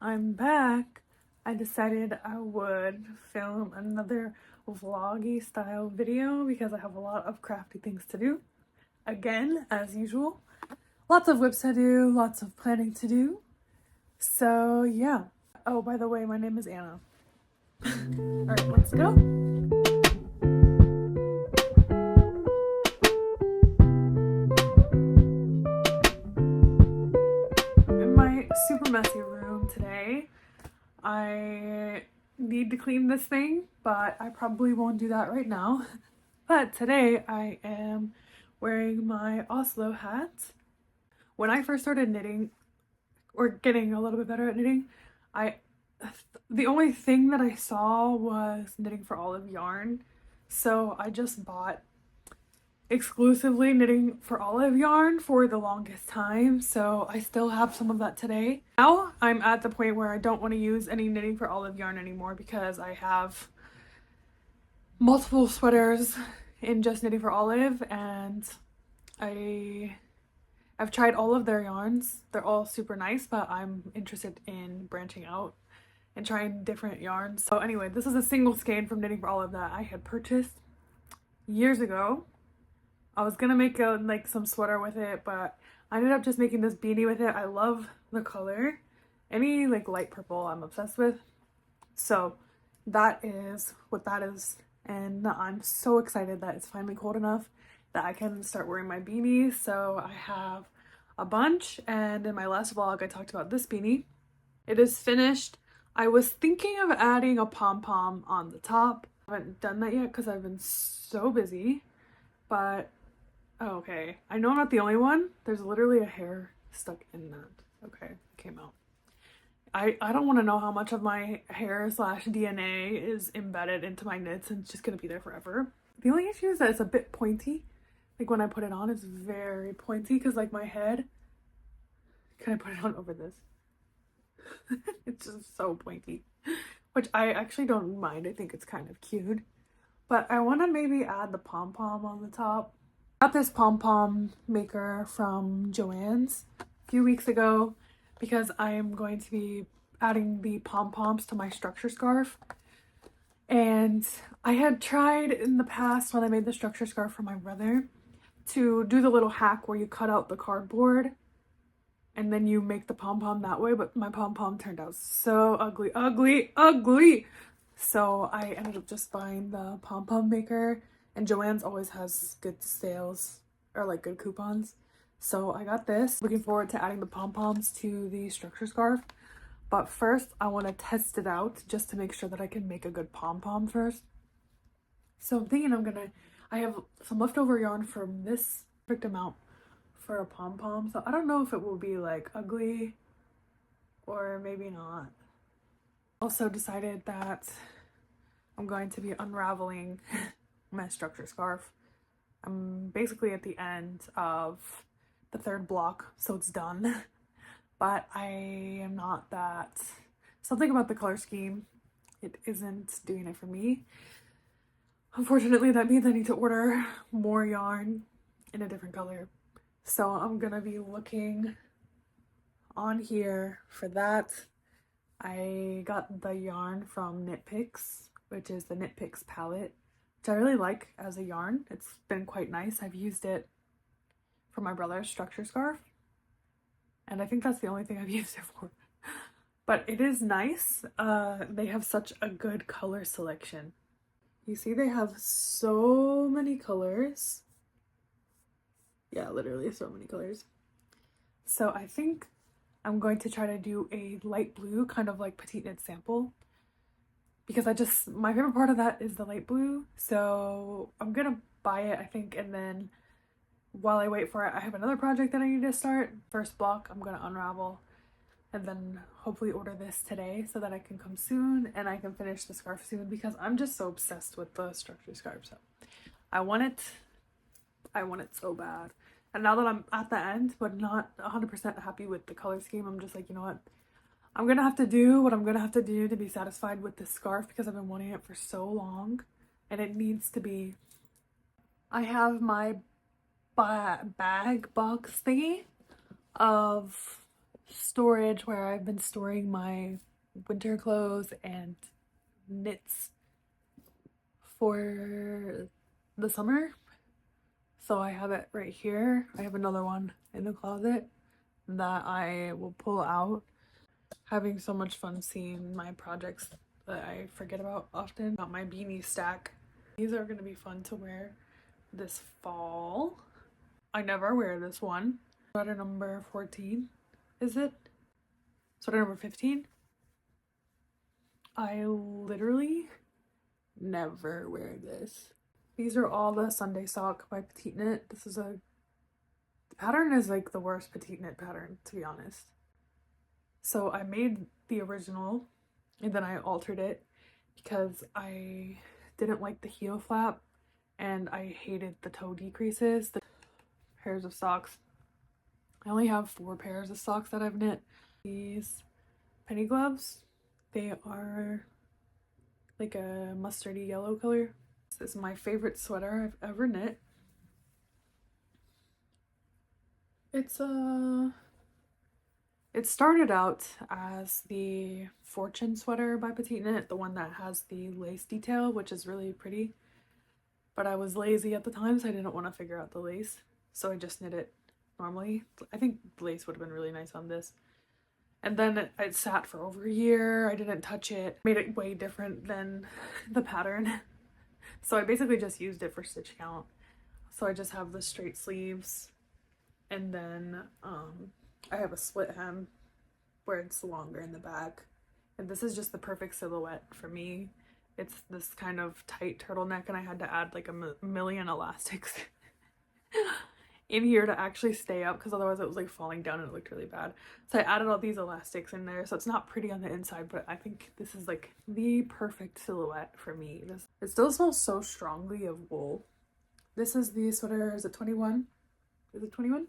I'm back. I decided I would film another vloggy style video because I have a lot of crafty things to do. Again, as usual. Lots of whips to do, lots of planning to do. So yeah. Oh, by the way, my name is Anna. Alright, let's go. In my super messy room today, I need to clean this thing, but I probably won't do that right now. But today I am wearing my Oslo hat. When I first started knitting, or getting a little bit better at knitting, the only thing that I saw was knitting for olive yarn. So I just bought exclusively knitting for olive yarn for the longest time, so I still have some of that today. Now I'm at the point where I don't want to use any knitting for olive yarn anymore because I have multiple sweaters in just knitting for olive, and I've tried all of their yarns. They're all super nice, but I'm interested in branching out and trying different yarns. So anyway, this is a single skein from Knitting for Olive that I had purchased years ago. I was gonna make some sweater with it, but I ended up just making this beanie with it. I love the color. Any light purple I'm obsessed with. So that is what that is. And I'm so excited that it's finally cold enough that I can start wearing my beanies. So I have a bunch, and in my last vlog I talked about this beanie. It is finished. I was thinking of adding a pom-pom on the top. I haven't done that yet because I've been so busy, but okay. I know I'm not the only one. There's literally a hair stuck in that. Okay, it came out. I don't want to know how much of my hair slash DNA is embedded into my knits and it's just gonna be there forever. The only issue is that it's a bit pointy. Like when I put it on, it's very pointy because my head, can I put it on over this? It's just so pointy, which I actually don't mind. I think it's kind of cute, but I want to maybe add the pom-pom on the top. I got this pom-pom maker from Joann's a few weeks ago because I am going to be adding the pom-poms to my structure scarf. And I had tried in the past when I made the structure scarf for my brother to do the little hack where you cut out the cardboard and then you make the pom-pom that way, but my pom-pom turned out so ugly, ugly, ugly. So I ended up just buying the pom-pom maker, and Joann's always has good sales or good coupons. So I got this. Looking forward to adding the pom-poms to the structure scarf. But first I want to test it out just to make sure that I can make a good pom-pom first. So I'm thinking I have some leftover yarn from this perfect amount for a pom-pom. So I don't know if it will be ugly or maybe not. Also decided that I'm going to be unraveling my structure scarf. I'm basically at the end of the third block, so it's done. But I am not that. Something about the color scheme, it isn't doing it for me. Unfortunately, that means I need to order more yarn in a different color. So I'm gonna be looking on here for that. I got the yarn from Knit Picks, which is the Knit Picks palette, which I really like as a yarn. It's been quite nice. I've used it for my brother's structure scarf, and I think that's the only thing I've used it for. But it is nice. They have such a good color selection. You see they have so many colors. Yeah, literally so many colors. So I think I'm going to try to do a light blue, kind of petite knit sample, because my favorite part of that is the light blue. So I'm gonna buy it, I think, and then while I wait for it, I have another project that I need to start. First block I'm gonna unravel, and then hopefully order this today so that I can come soon and I can finish the scarf soon, because I'm just so obsessed with the structure scarf. So I want it so bad. And now that I'm at the end but not 100% happy with the color scheme, I'm just you know what, I'm gonna have to do what I'm gonna have to do to be satisfied with this scarf, because I've been wanting it for so long and it needs to be. I have my bag box thingy of storage where I've been storing my winter clothes and knits for the summer. So I have it right here. I have another one in the closet that I will pull out. Having so much fun seeing my projects that I forget about often. Got my beanie stack. These are going to be fun to wear this fall. I never wear this one. Sweater number 14, is it? Sweater number 15? I literally never wear this. These are all the Sunday sock by Petite Knit. This is the pattern is like the worst Petite Knit pattern, to be honest. So I made the original and then I altered it because I didn't like the heel flap and I hated the toe decreases. The pairs of socks. I only have 4 pairs of socks that I've knit. These penny gloves, they are like a mustardy yellow color. This is my favorite sweater I've ever knit. It started out as the Fortune sweater by Petite Knit, the one that has the lace detail, which is really pretty. But I was lazy at the time, so I didn't want to figure out the lace. So I just knit it normally. I think lace would have been really nice on this. And then it sat for over a year. I didn't touch it. Made it way different than the pattern. So I basically just used it for stitch count. So I just have the straight sleeves. And then I have a split hem where it's longer in the back. And this is just the perfect silhouette for me. It's this kind of tight turtleneck and I had to add like a million elastics in here to actually stay up because otherwise it was like falling down and it looked really bad. So I added all these elastics in there so it's not pretty on the inside, but I think this is like the perfect silhouette for me. It still smells so strongly of wool. This is the sweater, is it 21? Is it 21?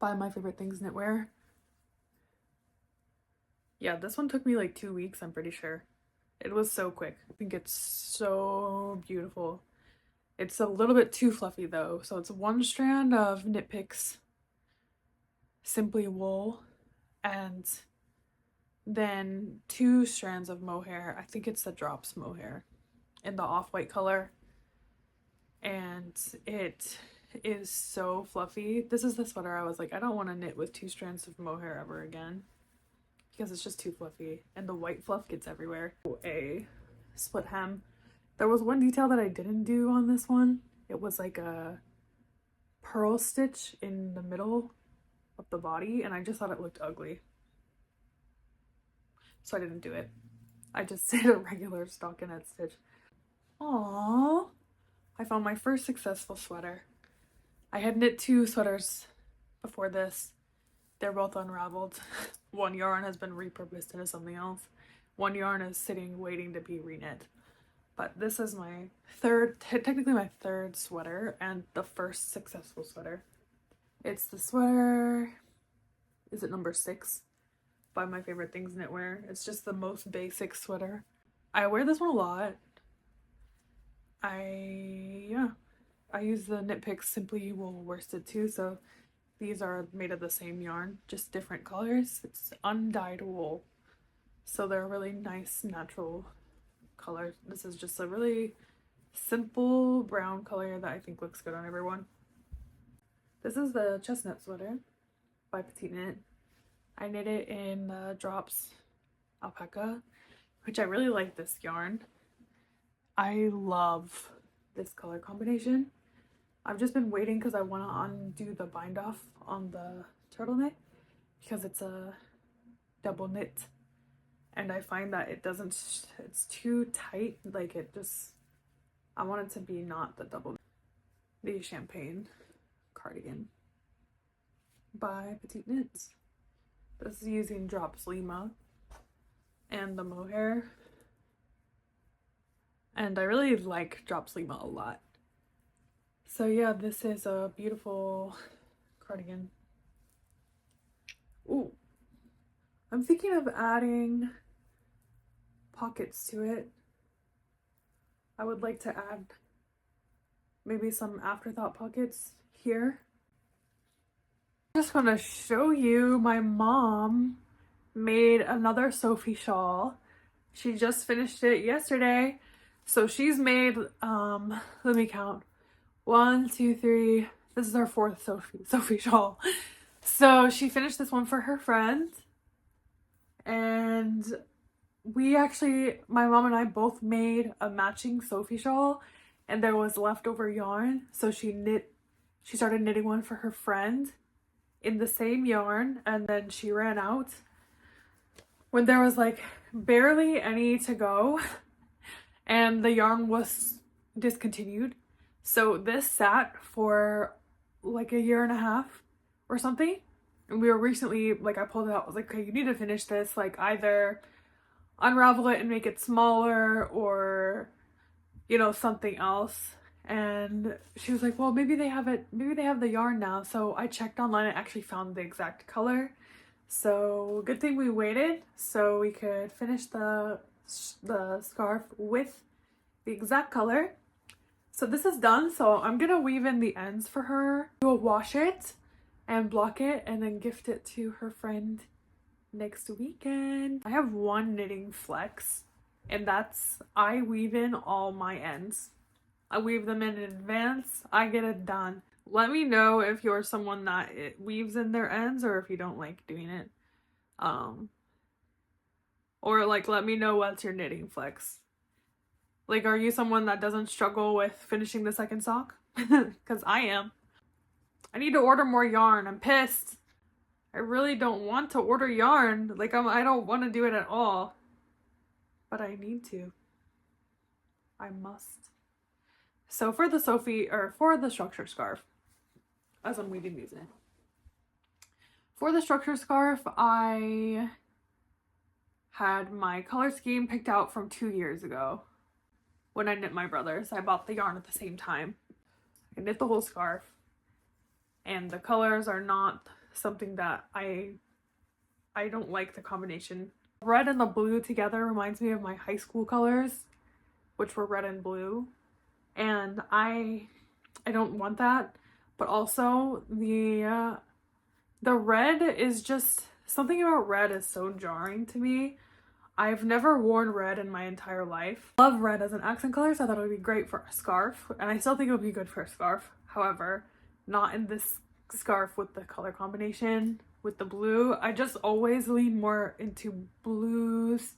By My Favorite Things Knitwear. Yeah, this one took me like 2 weeks, I'm pretty sure. It was so quick. I think it's so beautiful. It's a little bit too fluffy though. So it's 1 strand of Knit Picks Simply Wool and then 2 strands of mohair. I think it's the Drops mohair in the off-white color. And it is so fluffy. This is the sweater I was like, I don't want to knit with 2 strands of mohair ever again because it's just too fluffy and the white fluff gets everywhere. A split hem. There was one detail that I didn't do on this one. It was like a purl stitch in the middle of the body and I just thought it looked ugly. So I didn't do it. I just did a regular stockinette stitch. Aww. I found my first successful sweater. I had knit 2 sweaters before this. They're both unraveled. One yarn has been repurposed into something else. One yarn is sitting waiting to be reknit. But this is my technically my third sweater and the first successful sweater. It's the sweater, is it number 6? By My Favorite Things Knitwear. It's just the most basic sweater. I wear this one a lot. I use the Knit Picks Simply Wool worsted too, so these are made of the same yarn, just different colors. It's undyed wool, so they're really nice natural colors. This is just a really simple brown color that I think looks good on everyone. This is the chestnut sweater by Petite Knit. I knit it in Drops alpaca, which I really like this yarn. I love this color combination. I've just been waiting because I want to undo the bind off on the turtleneck because it's a double knit and I find that it's too tight, like I want it to be not the double. The Champagne cardigan by Petite Knits. This is using Drops Lima and the mohair. And I really like Drops Lima a lot. So yeah, this is a beautiful cardigan. Ooh, I'm thinking of adding pockets to it. I would like to add maybe some afterthought pockets here. I'm just gonna show you my mom made another Sophie shawl. She just finished it yesterday. So she's made, let me count. 1, 2, 3. This is our fourth Sophie shawl. So she finished this one for her friend. And we actually, my mom and I both made a matching Sophie shawl, and there was leftover yarn. So she started knitting one for her friend in the same yarn, and then she ran out when there was like barely any to go and the yarn was discontinued. So this sat for like a year and a half or something. And we were recently, like, I pulled it out. I was like, okay, you need to finish this. Like, either unravel it and make it smaller, or, you know, something else. And she was like, well, maybe they have it. Maybe they have the yarn now. So I checked online and actually found the exact color. So good thing we waited so we could finish the scarf with the exact color. So this is done. So I'm gonna weave in the ends for her. We'll wash it and block it and then gift it to her friend next weekend. I have one knitting flex, and that's I weave in all my ends. I weave them in advance. I get it done. Let me know if you're someone that it weaves in their ends or if you don't like doing it. Or like, let me know what's your knitting flex. Like, are you someone that doesn't struggle with finishing the second sock? Because I am. I need to order more yarn. I'm pissed. I really don't want to order yarn. Like, I don't want to do it at all. But I need to. I must. So for the for the structure scarf, as I'm weaving these in. For the structure scarf, I had my color scheme picked out from 2 years ago. When I knit my brothers, I bought the yarn at the same time. I knit the whole scarf. And the colors are not something that I don't like the combination. Red and the blue together reminds me of my high school colors, which were red and blue. And I don't want that. But also the red is just, something about red is so jarring to me. I've never worn red in my entire life. Love red as an accent color, so I thought it would be great for a scarf. And I still think it would be good for a scarf. However, not in this scarf with the color combination with the blue. I just always lean more into blues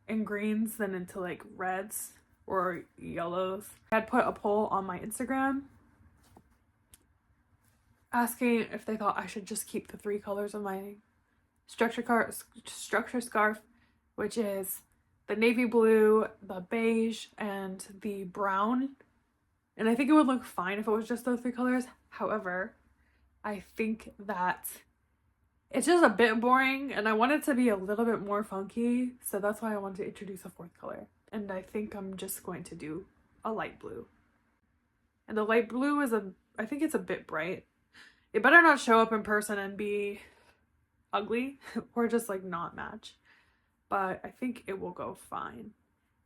and greens than into like reds or yellows. I had put a poll on my Instagram asking if they thought I should just keep the 3 colors of my structure scarf, which is the navy blue, the beige, and the brown. And I think it would look fine if it was just those 3 colors. However, I think that it's just a bit boring, and I want it to be a little bit more funky. So that's why I wanted to introduce a 4th color. And I think I'm just going to do a light blue. And the light blue is I think it's a bit bright. It better not show up in person and be ugly or just like not match. But I think it will go fine.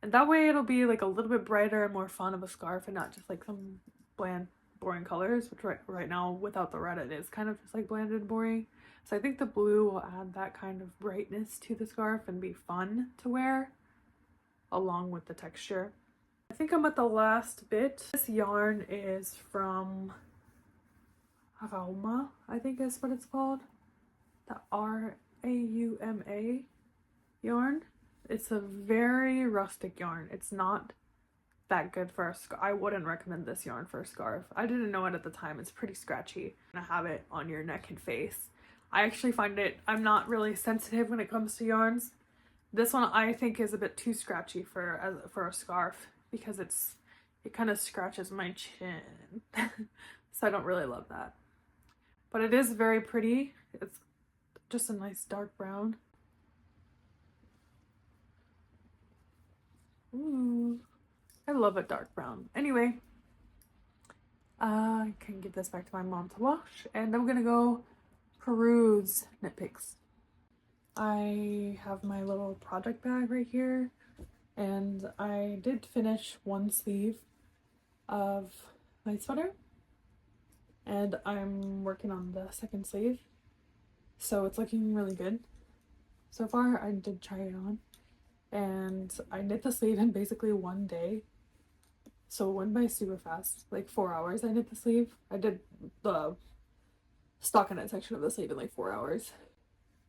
And that way it'll be like a little bit brighter and more fun of a scarf and not just like some bland, boring colors, which right now without the red it is kind of just like bland and boring. So I think the blue will add that kind of brightness to the scarf and be fun to wear along with the texture. I think I'm at the last bit. This yarn is from Rauma, I think is what it's called. The Rauma yarn. It's a very rustic yarn. It's not that good for a scarf. I wouldn't recommend this yarn for a scarf. I didn't know it at the time. It's pretty scratchy. You're gonna have it on your neck and face. I actually find I'm not really sensitive when it comes to yarns. This one I think is a bit too scratchy for a scarf because it kind of scratches my chin. So I don't really love that. But it is very pretty. It's just a nice dark brown. Ooh, I love a dark brown. Anyway, I can give this back to my mom to wash, and I'm gonna go peruse knit pics. I have my little project bag right here, and I did finish one sleeve of my sweater. and I'm working on the second sleeve, so it's looking really good so far. I did try it on, and I knit the sleeve in basically one day, so it went by super fast. Like 4 hours I knit the sleeve. I did the stockinette section of the sleeve in like 4 hours,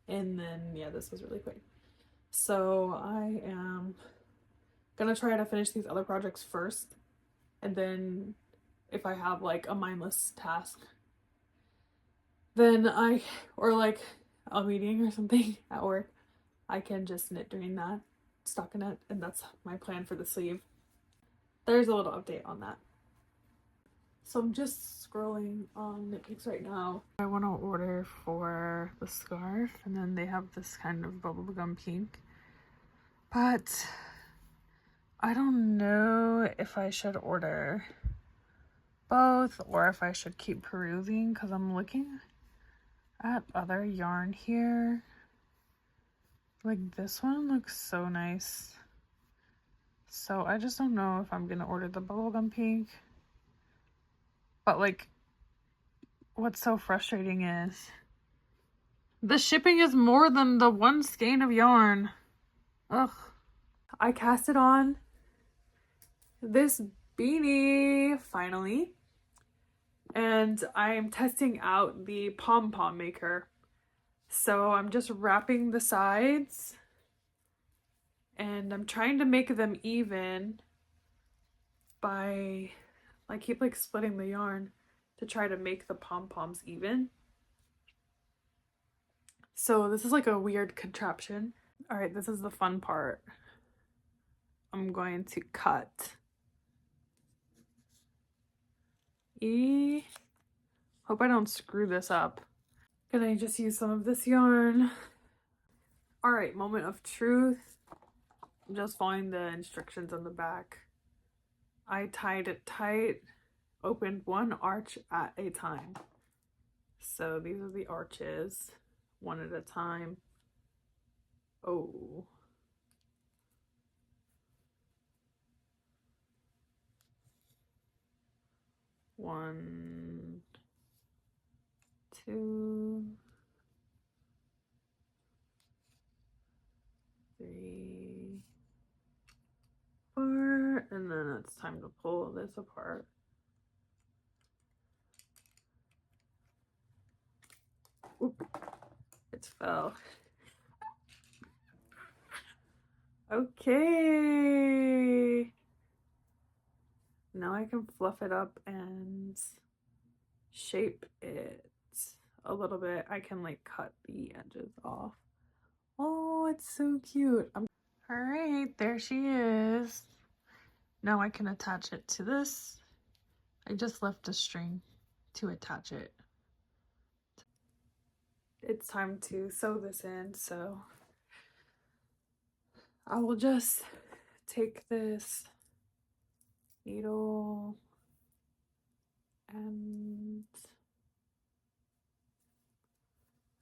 and then yeah, this was really quick. So I am gonna try to finish these other projects first, and then if I have like a mindless task, then or like a meeting or something at work, I can just knit during that stockinette, and that's my plan for the sleeve. There's a little update on that. So I'm just scrolling on Knitpicks right now. I want to order for the scarf, and then they have this kind of bubblegum pink, but I don't know if I should order both or if I should keep perusing, because I'm looking at other yarn here. Like this one looks so nice. So I just don't know if I'm gonna order the bubblegum pink. But like, what's so frustrating is the shipping is more than the one skein of yarn. Ugh. I casted on this beanie finally, and I'm testing out the pom-pom maker. So I'm just wrapping the sides, and I'm trying to make them even by, I keep like splitting the yarn to try to make the pom-poms even. So this is like a weird contraption. All right, this is the fun part. I'm going to cut. Hope I don't screw this up. Gonna just use some of this yarn. All right, moment of truth. I'm just following the instructions on the back. I tied it tight, opened one arch at a time. So these are the arches, one at a time. Oh. One, two, three, four, and then it's time to pull this apart. Oop, it fell. Okay. Now I can fluff it up and shape it a little bit. I can like cut the edges off. Oh, it's so cute. All right, there she is. Now I can attach it to this. I just left a string to attach it. It's time to sew this in, so I will just take this needle and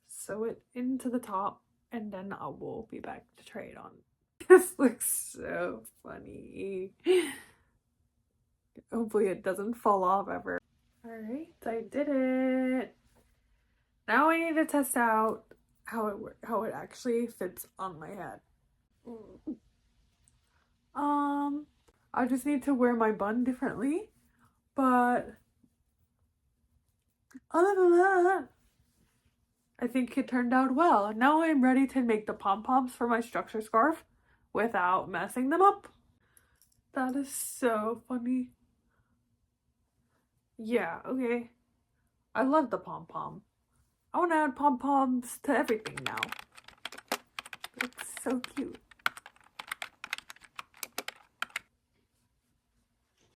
sew it into the top, and then I will be back to try it on. This looks so funny. Hopefully it doesn't fall off ever. All right, I did it. Now I need to test out how it actually fits on my head. I just need to wear my bun differently, but other than that, I think it turned out well. Now I'm ready to make the pom-poms for my structure scarf without messing them up. That is so funny. Yeah, okay. I love the pom-pom. I want to add pom-poms to everything now. It's so cute.